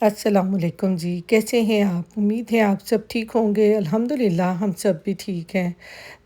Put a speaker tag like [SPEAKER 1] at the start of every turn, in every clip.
[SPEAKER 1] अस्सलामुअलैकुम जी, कैसे हैं आप? उम्मीद है आप सब ठीक होंगे। अल्हम्दुलिल्लाह हम सब भी ठीक हैं।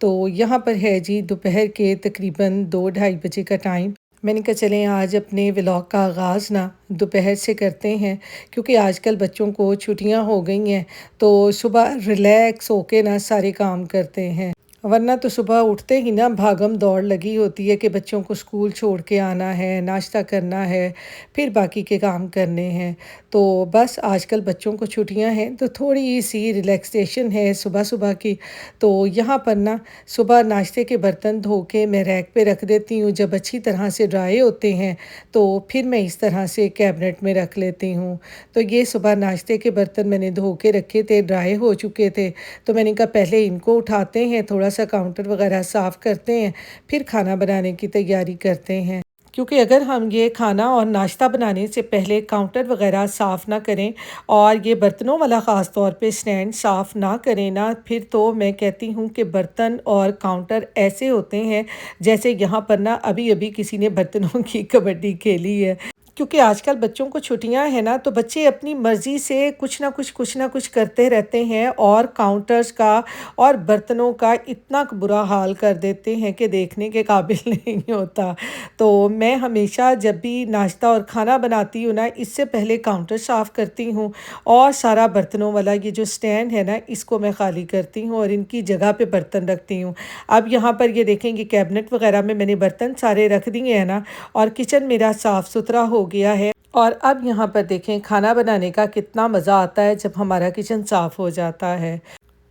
[SPEAKER 1] तो यहाँ पर है जी दोपहर के तकरीबन 2 ढाई बजे का टाइम। मैंने कहा चलें आज अपने व्लॉग का आगाज़ ना दोपहर से करते हैं, क्योंकि आजकल बच्चों को छुट्टियाँ हो गई हैं, तो सुबह रिलैक्स होके ना सारे काम करते हैं। वरना तो सुबह उठते ही ना भागम दौड़ लगी होती है कि बच्चों को स्कूल छोड़ के आना है, नाश्ता करना है, फिर बाकी के काम करने हैं। तो बस आजकल बच्चों को छुट्टियां हैं तो थोड़ी सी रिलैक्सेशन है सुबह-सुबह की। तो यहाँ पर ना सुबह नाश्ते के बर्तन धो के मैं रैक पे रख देती हूँ। जब अच्छी तरह से ड्राई होते हैं तो फिर मैं इस तरह से कैबिनेट में रख लेती हूँ। तो ये सुबह नाश्ते के बर्तन मैंने धो के रखे थे, ड्राई हो चुके थे। तो मैंने कहा पहले इनको उठाते हैं, थोड़ा-सा काउंटर वगैरह साफ़ करते हैं, फिर खाना बनाने की तैयारी करते हैं। क्योंकि अगर हम ये खाना और नाश्ता बनाने से पहले काउंटर वगैरह साफ़ ना करें और ये बर्तनों वाला ख़ास तौर पे स्टैंड साफ़ ना करें ना, फिर तो मैं कहती हूँ कि बर्तन और काउंटर ऐसे होते हैं जैसे यहाँ पर ना अभी-अभी किसी ने बर्तनों की कबड्डी खेली है। क्योंकि आजकल बच्चों को छुट्टियां हैं ना, तो बच्चे अपनी मर्ज़ी से कुछ ना कुछ करते रहते हैं और काउंटर्स का और बर्तनों का इतना बुरा हाल कर देते हैं कि देखने के काबिल नहीं होता। तो मैं हमेशा जब भी नाश्ता और खाना बनाती हूँ ना, इससे पहले काउंटर साफ़ करती हूँ और सारा बर्तनों वाला ये जो स्टैंड है ना, इसको मैं खाली करती हूँ और इनकी जगह पे बर्तन रखती हूँ। अब यहाँ पर ये देखेंगे कैबिनेट वगैरह में मैंने बर्तन सारे रख दिए हैं ना, और किचन मेरा साफ़ सुथरा हो गया है। और अब यहाँ पर देखें खाना बनाने का कितना मज़ा आता है जब हमारा किचन साफ़ हो जाता है।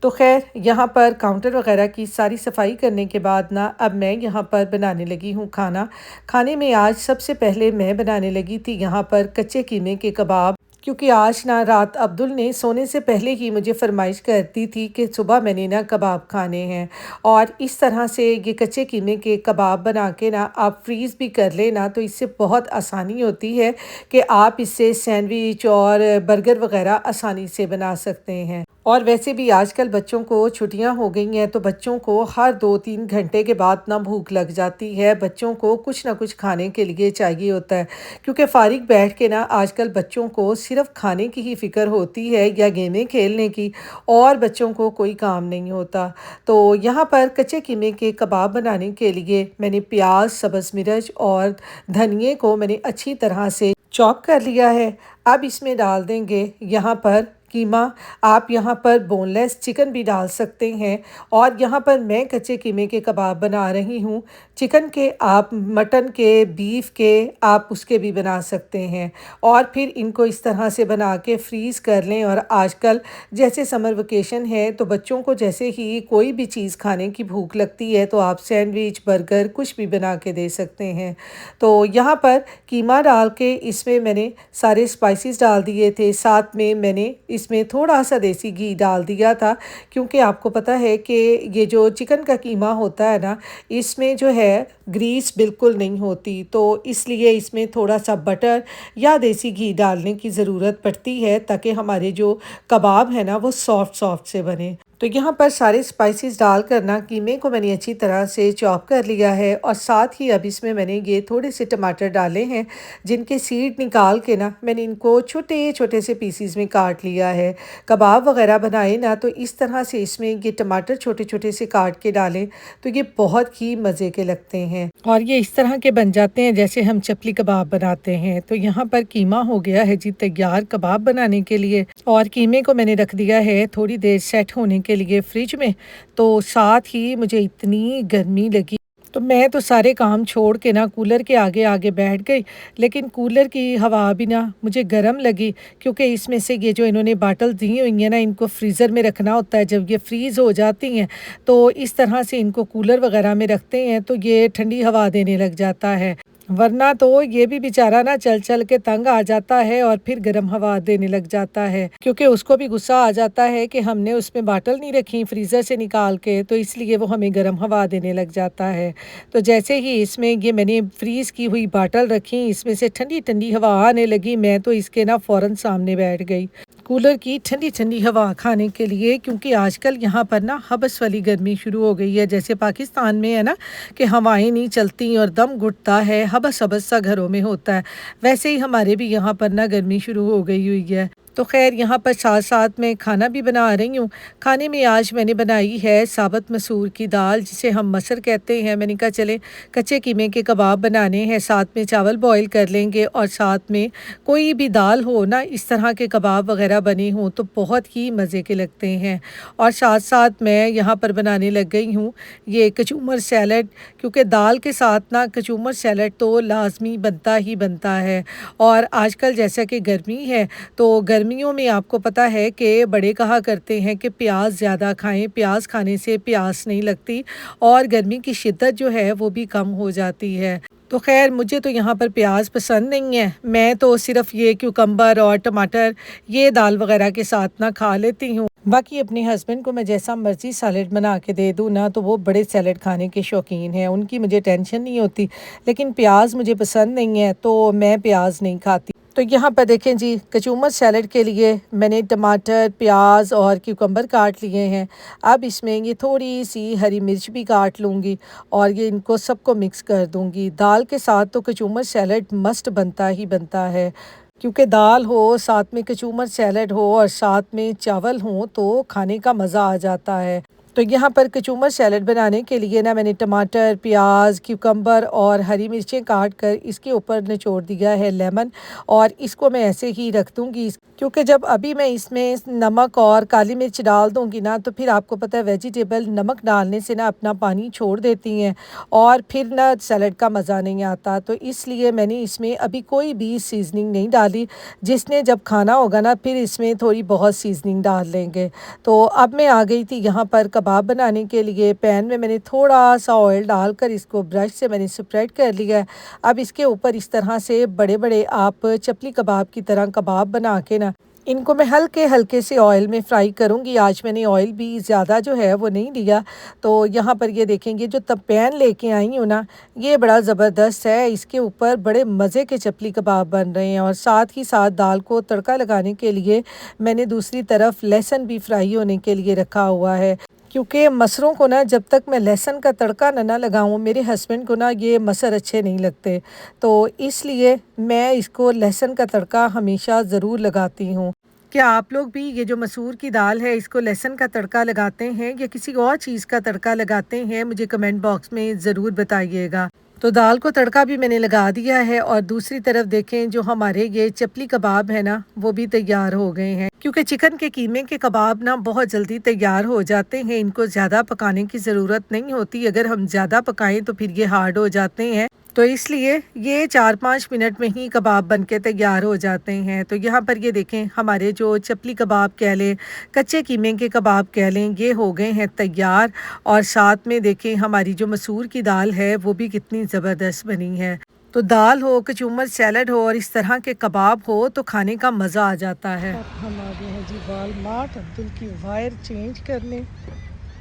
[SPEAKER 1] तो ख़ैर यहाँ पर काउंटर वग़ैरह की सारी सफाई करने के बाद ना अब मैं यहाँ पर बनाने लगी हूँ खाना। खाने में आज सबसे पहले मैं बनाने लगी थी यहाँ पर कच्चे कीमे के कबाब। क्योंकि आज ना रात अब्दुल ने सोने से पहले ही मुझे फ़रमाइश कर दी थी कि सुबह मैंने ना कबाब खाने हैं। और इस तरह से ये कच्चे कीमे के कबाब बना के ना आप फ्रीज़ भी कर लें ना, तो इससे बहुत आसानी होती है कि आप इससे सैंडविच और बर्गर वग़ैरह आसानी से बना सकते हैं। और वैसे भी आजकल बच्चों को छुट्टियां हो गई हैं, तो बच्चों को हर 2-3 घंटे के बाद ना भूख लग जाती है। बच्चों को कुछ ना कुछ खाने के लिए चाहिए होता है, क्योंकि फ़ारिग बैठ के ना आजकल बच्चों को सिर्फ़ खाने की ही फ़िक्र होती है या गेमें खेलने की, और बच्चों को कोई काम नहीं होता। तो यहाँ पर कच्चे कीमे के कबाब बनाने के लिए मैंने प्याज, सब्ज़ मिर्च और धनिये को मैंने अच्छी तरह से चॉप कर लिया है। अब इसमें डाल देंगे यहाँ पर कीमा। आप यहाँ पर बोनलेस चिकन भी डाल सकते हैं, और यहाँ पर मैं कच्चे कीमे के कबाब बना रही हूँ। चिकन के, आप मटन के, बीफ के, आप उसके भी बना सकते हैं। और फिर इनको इस तरह से बना के फ्रीज़ कर लें। और आजकल जैसे समर वेकेशन है, तो बच्चों को जैसे ही कोई भी चीज़ खाने की भूख लगती है, तो आप सैंडविच, बर्गर कुछ भी बना के दे सकते हैं। तो यहाँ पर कीमा डाल के इसमें मैंने सारे स्पाइसेस डाल दिए थे। साथ में मैंने इसमें थोड़ा-सा देसी घी डाल दिया था, क्योंकि आपको पता है कि ये जो चिकन का कीमा होता है ना, इसमें जो है ग्रीस बिल्कुल नहीं होती, तो इसलिए इसमें थोड़ा-सा बटर या देसी घी डालने की ज़रूरत पड़ती है, ताकि हमारे जो कबाब है ना, वो सॉफ्ट-सॉफ्ट से बने। तो यहाँ पर सारे स्पाइसेस डालकर ना कीमे को मैंने अच्छी तरह से चॉप कर लिया है, और साथ ही अब इसमें मैंने ये थोड़े से टमाटर डाले हैं, जिनके सीड निकाल के ना मैंने इनको छोटे-छोटे से पीसेस में काट लिया है। कबाब वगैरह बनाए ना, तो इस तरह से इसमें ये टमाटर छोटे-छोटे से काट के डालें, तो ये बहुत ही मज़े के लगते हैं और ये इस तरह के बन जाते हैं जैसे हम चपली कबाब बनाते हैं। तो यहाँ पर कीमा हो गया है जी तैयार कबाब बनाने के लिए, और कीमे को मैंने रख दिया है थोड़ी देर सेट होने के लिए फ्रिज में। तो साथ ही मुझे इतनी गर्मी लगी, तो मैं तो सारे काम छोड़ के ना कूलर के आगे आगे बैठ गई। लेकिन कूलर की हवा भी ना मुझे गर्म लगी, क्योंकि इसमें से ये जो इन्होंने बाटल दी हुई हैं ना, इनको फ्रीज़र में रखना होता है। जब ये फ्रीज़ हो जाती हैं, तो इस तरह से इनको कूलर वगैरह में रखते हैं, तो ये ठंडी हवा देने लग जाता है। वरना तो ये भी बेचारा ना चल चल के तंग आ जाता है और फिर गर्म हवा देने लग जाता है, क्योंकि उसको भी गुस्सा आ जाता है कि हमने उसमें बाटल नहीं रखी फ्रीज़र से निकाल के, तो इसलिए वो हमें गर्म हवा देने लग जाता है। तो जैसे ही इसमें ये मैंने फ्रीज़ की हुई बाटल रखी, इसमें से ठंडी ठंडी हवा आने लगी, मैं तो इसके ना फ़ौरन सामने बैठ गई। कूलर की ठंडी ठंडी हवा खाने के लिए, क्योंकि आजकल यहाँ पर ना हबस वाली गर्मी शुरू हो गई है। जैसे पाकिस्तान में है ना कि हवाएं नहीं चलती और दम घुटता है, हबस हबस सा घरों में होता है, वैसे ही हमारे भी यहाँ पर ना गर्मी शुरू हो गई हुई है। तो खैर यहाँ पर साथ साथ में खाना भी बना रही हूँ। खाने में आज मैंने बनाई है साबुत मसूर की दाल, जिसे हम मसर कहते हैं। मैंने कहा चले कच्चे कीमे के कबाब बनाने हैं, साथ में चावल बॉईल कर लेंगे और साथ में कोई भी दाल हो ना, इस तरह के कबाब वगैरह बने हों तो बहुत ही मज़े के लगते हैं। और साथ साथ मैं यहाँ पर बनाने लग गई हूँ ये कचूमर सैलड, क्योंकि दाल के साथ ना कचूमर सैलड तो लाजमी बनता ही बनता है। और आजकल जैसा कि गर्मी है, तो गर्मियों में आपको पता है कि बड़े कहा करते हैं कि प्याज ज़्यादा खाएं, प्याज खाने से प्यास नहीं लगती और गर्मी की शिद्दत जो है वो भी कम हो जाती है। तो खैर मुझे तो यहाँ पर प्याज पसंद नहीं है, मैं तो सिर्फ़ ये क्यूकम्बर और टमाटर ये दाल वगैरह के साथ ना खा लेती हूँ। बाकी अपने हस्बैंड को मैं जैसा मर्ज़ी सैलड बना के दे दूँ ना, तो वो बड़े सैलड खाने के शौकीन हैं, उनकी मुझे टेंशन नहीं होती। लेकिन प्याज मुझे पसंद नहीं है तो मैं प्याज नहीं खाती। तो यहाँ पर देखें जी, कचूमर सैलड के लिए मैंने टमाटर, प्याज और क्यूकम्बर काट लिए हैं। अब इसमें ये थोड़ी सी हरी मिर्च भी काट लूँगी और ये इनको सबको मिक्स कर दूँगी। दाल के साथ तो कचूमर सैलड मस्ट बनता ही बनता है, क्योंकि दाल हो, साथ में कचूमर सैलड हो और साथ में चावल हों तो खाने का मज़ा आ जाता है। तो यहाँ पर कचूमर सैलड बनाने के लिए ना मैंने टमाटर, प्याज, क्यूकम्बर और हरी मिर्चें काट कर इसके ऊपर निचोड़ दिया है लेमन, और इसको मैं ऐसे ही रख दूँगी, क्योंकि जब अभी मैं इसमें नमक और काली मिर्च डाल दूँगी ना, तो फिर आपको पता है वेजिटेबल नमक डालने से ना अपना पानी छोड़ देती हैं और फिर ना सैलड का मज़ा नहीं आता। तो इसलिए मैंने इसमें अभी कोई भी सीजनिंग नहीं डाली, जिसने जब खाना होगा ना फिर इसमें थोड़ी बहुत सीजनिंग डाल लेंगे। तो अब मैं आ गई थी यहाँ पर कबाब बनाने के लिए। पैन में मैंने थोड़ा सा ऑयल डालकर इसको ब्रश से मैंने स्प्रेड कर लिया है। अब इसके ऊपर इस तरह से बड़े बड़े आप चपली कबाब की तरह कबाब बना के ना, इनको मैं हल्के हल्के से ऑयल में फ्राई करूँगी। आज मैंने ऑयल भी ज़्यादा जो है वो नहीं लिया। तो यहाँ पर ये देखेंगे जो तब पैन लेके आई हूँ ना, ये बड़ा ज़बरदस्त है। इसके ऊपर बड़े मज़े के चपली कबाब बन रहे हैं और साथ ही साथ दाल को तड़का लगाने के लिए मैंने दूसरी तरफ लहसुन भी फ्राई होने के लिए रखा हुआ है, क्योंकि मसरों को ना जब तक मैं लहसुन का तड़का ना लगाऊं, मेरे हस्बैंड को ना ये मसर अच्छे नहीं लगते। तो इसलिए मैं इसको लहसुन का तड़का हमेशा ज़रूर लगाती हूँ। क्या आप लोग भी ये जो मसूर की दाल है इसको लहसुन का तड़का लगाते हैं या किसी और चीज़ का तड़का लगाते हैं? मुझे कमेंट बॉक्स में ज़रूर बताइएगा। तो दाल को तड़का भी मैंने लगा दिया है और दूसरी तरफ देखें जो हमारे ये चपली कबाब है ना, वो भी तैयार हो गए हैं, क्योंकि चिकन के कीमे के कबाब ना बहुत जल्दी तैयार हो जाते हैं। इनको ज़्यादा पकाने की ज़रूरत नहीं होती, अगर हम ज़्यादा पकाएं तो फिर ये हार्ड हो जाते हैं। तो इसलिए ये 4-5 मिनट में ही कबाब बनके तैयार हो जाते हैं। तो यहाँ पर ये देखें हमारे जो चपली कबाब कह लें, कच्चे कीमे के कबाब कह लें, ये हो गए हैं तैयार। और साथ में देखें हमारी जो मसूर की दाल है वो भी कितनी ज़बरदस्त बनी है। तो दाल हो, कचूमर सैलड हो और इस तरह के कबाब हो तो खाने का मज़ा आ जाता है। अब हम आ गए हैं जी वालमार्ट, अब्दुल की वायर चेंज करने,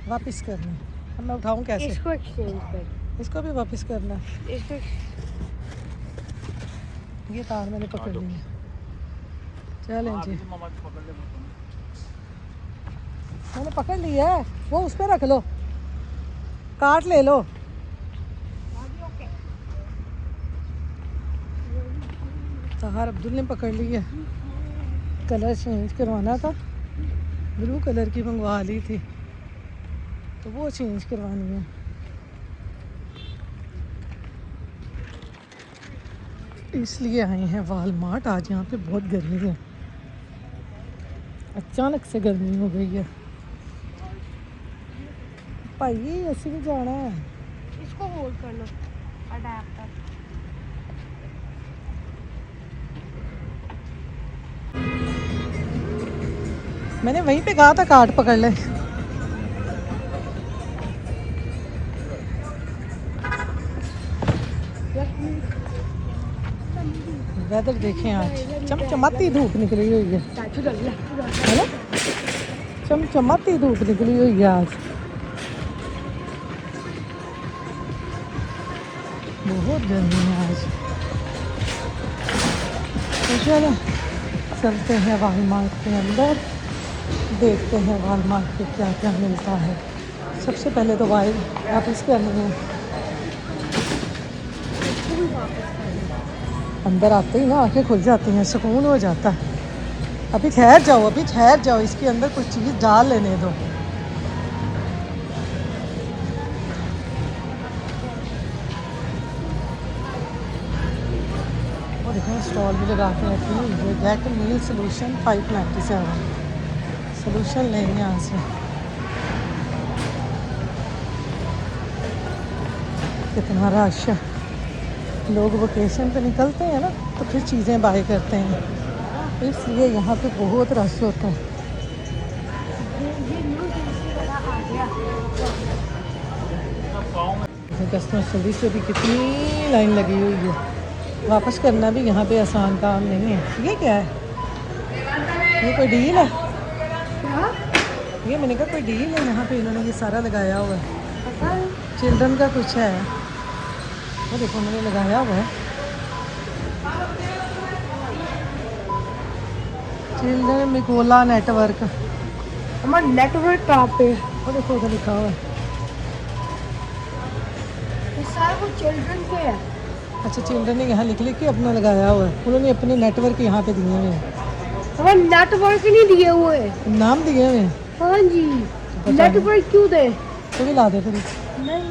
[SPEAKER 1] वापस करने। अब मैं उठाऊँ कैसे?
[SPEAKER 2] इसको एक्सचेंज कर,
[SPEAKER 1] इसको भी वापस करना।
[SPEAKER 2] इसको
[SPEAKER 1] ये तार मैंने पकड़ ली है। चलें जी, मैंने पकड़ लिया है, वो उस पर रख लो, काट ले लो। तार अब्दुल ने पकड़ ली है। कलर चेंज करवाना था, ब्लू कलर की मंगवा ली थी, तो वो चेंज करवानी है। इसलिए आए हैं वालमार्ट। आज यहाँ पे बहुत गर्मी है, अचानक से गर्मी हो गई है। भाई ऐसे भी जाना है।
[SPEAKER 2] इसको होल्ड कर लो, अडैप्टर।
[SPEAKER 1] मैंने वहीं पे कहा था कार्ड पकड़ ले। वेदर देखें, आज चमचमाती धूप निकली हुई है ना, चमचमाती धूप निकली हुई है आज, बहुत गर्मी है आज। तो चलो चलते हैं वॉलमार्ट के अंदर, देखते हैं वॉलमार्ट पे क्या क्या मिलता है। सबसे पहले तो वापस करनी है। अंदर आते ही ना आंखें खुल जाती हैं, सुकून हो जाता है। अभी ठहर जाओ, इसके अंदर कुछ चीज़ डाल लेने दो। और देखो स्टॉल भी लगा के रखी हुई है। गेट मील सोल्यूशन 597 सोल्यूशन लेंगे यहाँ से। कितना रश है, लोग वेकेशन पे निकलते हैं ना तो फिर चीज़ें बाय करते हैं, इसलिए यहाँ पे बहुत रश होता है। कस्टमर सर्विस से भी कितनी लाइन लगी हुई है। वापस करना भी यहाँ पे आसान काम नहीं है। ये क्या है, ये कोई डील है? ये मैंने कहा कोई डील है यहाँ पे, इन्होंने ये सारा लगाया हुआ है। चिल्ड्रन का कुछ है, वो देखो मैंने लगाया हुआ है चिल्ड्रन मिकोला नेटवर्क।
[SPEAKER 2] हमारा नेटवर्क कहाँ पे?
[SPEAKER 1] वो देखो उधर लिखा हुआ है।
[SPEAKER 2] ये सारा कुछ चिल्ड्रन पे है।
[SPEAKER 1] अच्छा, चिल्ड्रन ने यहाँ लिख के अपना लगाया हुआ है, उन्होंने अपने नेटवर्क यहाँ पे दिए हुए हैं।
[SPEAKER 2] हमारे नेटवर्क नहीं दिए हुए हैं।
[SPEAKER 1] नाम दिए हुए हैं।
[SPEAKER 2] हाँ जी, नेटवर्क क्यों दे?
[SPEAKER 1] तो भी ला दे फिर।
[SPEAKER 2] नहीं,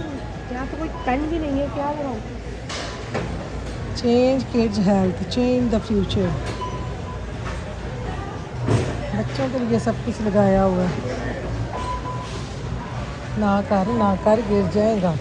[SPEAKER 2] यहाँ तो कोई पेन भी नहीं है, क्या लगाऊं?
[SPEAKER 1] Change kids health, change the future. बच्चों के लिए सब कुछ लगाया हुआ है। ना कर गिर जाएगा।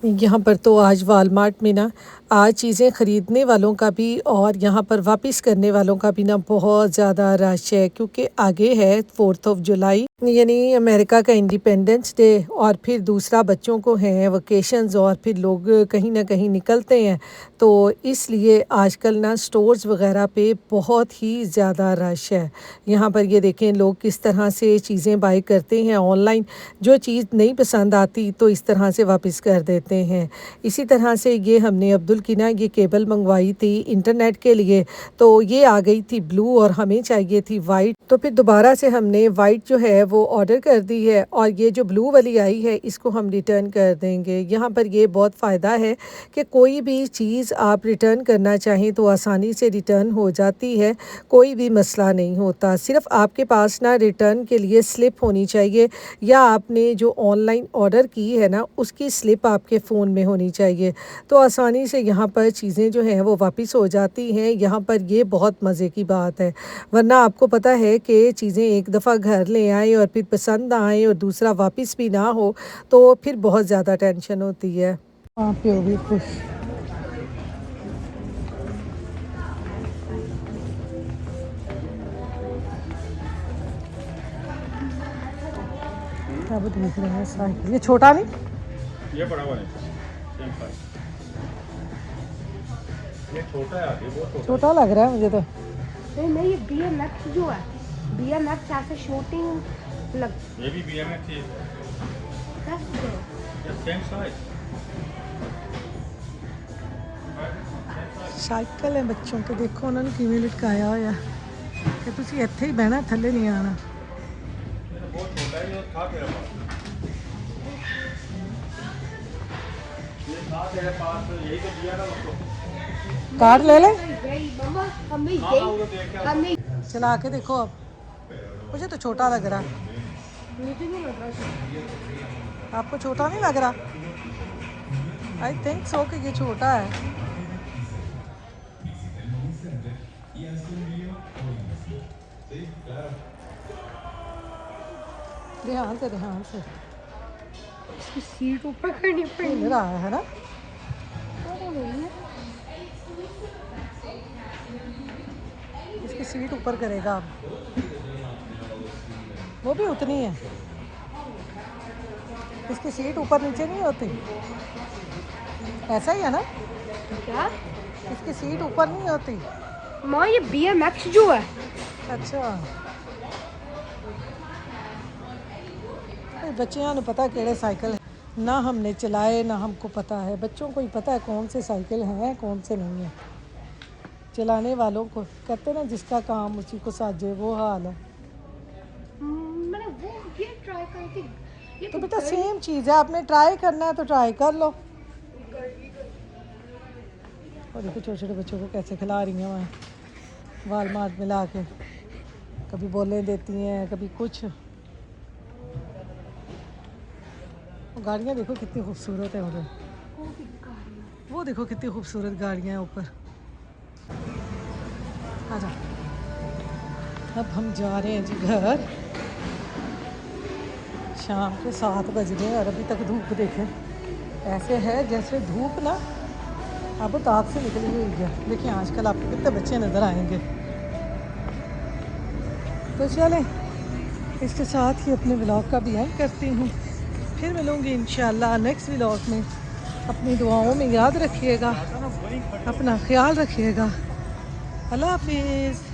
[SPEAKER 1] यहाँ पर तो आज वॉलमार्ट में ना आज चीज़ें ख़रीदने वालों का भी और यहाँ पर वापस करने वालों का भी ना बहुत ज़्यादा रश है, क्योंकि आगे है 4 जुलाई यानी अमेरिका का इंडिपेंडेंस डे, और फिर दूसरा बच्चों को हैं वकेशंस, और फिर लोग कहीं ना कहीं निकलते हैं, तो इसलिए आजकल ना स्टोर्स वगैरह पे बहुत ही ज़्यादा रश है। यहाँ पर ये देखें लोग किस तरह से चीज़ें बाय करते हैं ऑनलाइन, जो चीज़ नहीं पसंद आती तो इस तरह से वापस कर देते हैं। इसी तरह से ये हमने अब्दुल की ना ये केबल मंगवाई थी इंटरनेट के लिए, तो ये आ गई थी ब्लू और हमें चाहिए थी वाइट, तो फिर दोबारा से हमने वाइट जो है वो ऑर्डर कर दी है, और ये जो ब्लू वाली आई है इसको हम रिटर्न कर देंगे। यहाँ पर ये बहुत फ़ायदा है कि कोई भी चीज़ आप रिटर्न करना चाहें तो आसानी से रिटर्न हो जाती है, कोई भी मसला नहीं होता। सिर्फ आपके पास ना रिटर्न के लिए स्लिप होनी चाहिए, या आपने जो ऑनलाइन ऑर्डर की है ना उसकी स्लिप आपके फ़ोन में होनी चाहिए, तो आसानी से यहाँ पर चीज़ें जो हैं वो वापस हो जाती हैं। यहाँ पर ये बहुत मज़े की बात है, वरना आपको पता है कि चीज़ें एक दफ़ा घर ले आएँ और फिर पसंद आए और दूसरा वापस भी ना हो तो फिर बहुत ज़्यादा टेंशन होती है। वहाँ पे हो भी खुश। अब देख रहे हैं साइकिल, ये छोटा नहीं,
[SPEAKER 3] ये बड़ा वाला है, सेम साइज। ये छोटा है, आगे बहुत
[SPEAKER 1] छोटा लग रहा है मुझे तो।
[SPEAKER 2] नहीं, ये BMX जो है, BMX ऐसे शूटिंग लग।
[SPEAKER 3] ये भी BMX है, सेम साइज।
[SPEAKER 1] साइकिल है बच्चों के, देखो उन्होंने किवें लटकाया होया कि तुसी ਇੱਥੇ ही बहना, थल्ले नहीं आना।
[SPEAKER 3] बहुत छोटा है, ये था तेरे पास, ये था तेरे पास, यही तो दिया ना उसको।
[SPEAKER 1] कार्ड ले ले,
[SPEAKER 2] यही मम्मा, हमें
[SPEAKER 3] हाँ वो तो देख के
[SPEAKER 2] हमें
[SPEAKER 1] चला के देखो। अब मुझे तो छोटा लग रहा,
[SPEAKER 2] मुझे नहीं लग रहा।
[SPEAKER 1] आपको छोटा नहीं लग रहा? आई थिंक सो कि ये छोटा है। ध्यान से
[SPEAKER 2] इसकी सीट ऊपर करनी
[SPEAKER 1] हिल
[SPEAKER 2] पड़ेगी।
[SPEAKER 1] रहा है ना।
[SPEAKER 2] अरे भैया,
[SPEAKER 1] इसकी सीट ऊपर करेगा अब, वो भी उतनी है, इसकी सीट ऊपर नीचे नहीं होती, ऐसा ही है ना,
[SPEAKER 2] क्या?
[SPEAKER 1] इसकी सीट ऊपर नहीं होती।
[SPEAKER 2] माँ ये BMX जो है,
[SPEAKER 1] अच्छा, बच्चियां नूं पता किहड़े साइकिल ना हमने चलाए ना हमको पता है। बच्चों को ही पता है कौन से साइकिल हैं कौन से नहीं है। चलाने वालों को कहते ना जिसका काम उसी को साजे, वो हाल है।
[SPEAKER 2] मैंने वो ये ट्राई करी थी, ये
[SPEAKER 1] तो बेटा सेम चीज़ है, आपने ट्राई करना है तो ट्राई कर लो। और देखो छोटे छोटे बच्चों को कैसे खिला रही हैं वहाँ वालमार्ट में ला के, कभी बोले देती हैं कभी कुछ। गाड़ियाँ देखो कितनी खूबसूरत है उधर, वो देखो कितनी खूबसूरत गाड़ियाँ हैं ऊपर। आजा, अब हम जा रहे हैं जी घर। शाम के 7 बज रहे हैं और अभी तक धूप देखें ऐसे है जैसे धूप ना अब ताप से निकली हुई है। देखिए आजकल आपको कितने बच्चे नज़र आएंगे। तो चलें इसके साथ ही अपने व्लॉग का भी एंड करती हूँ। फिर मिलूँगी इंशाल्लाह नेक्स्ट व्लॉग में। अपनी दुआओं में याद रखिएगा, अपना ख्याल रखिएगा। अल्लाह हाफिज़।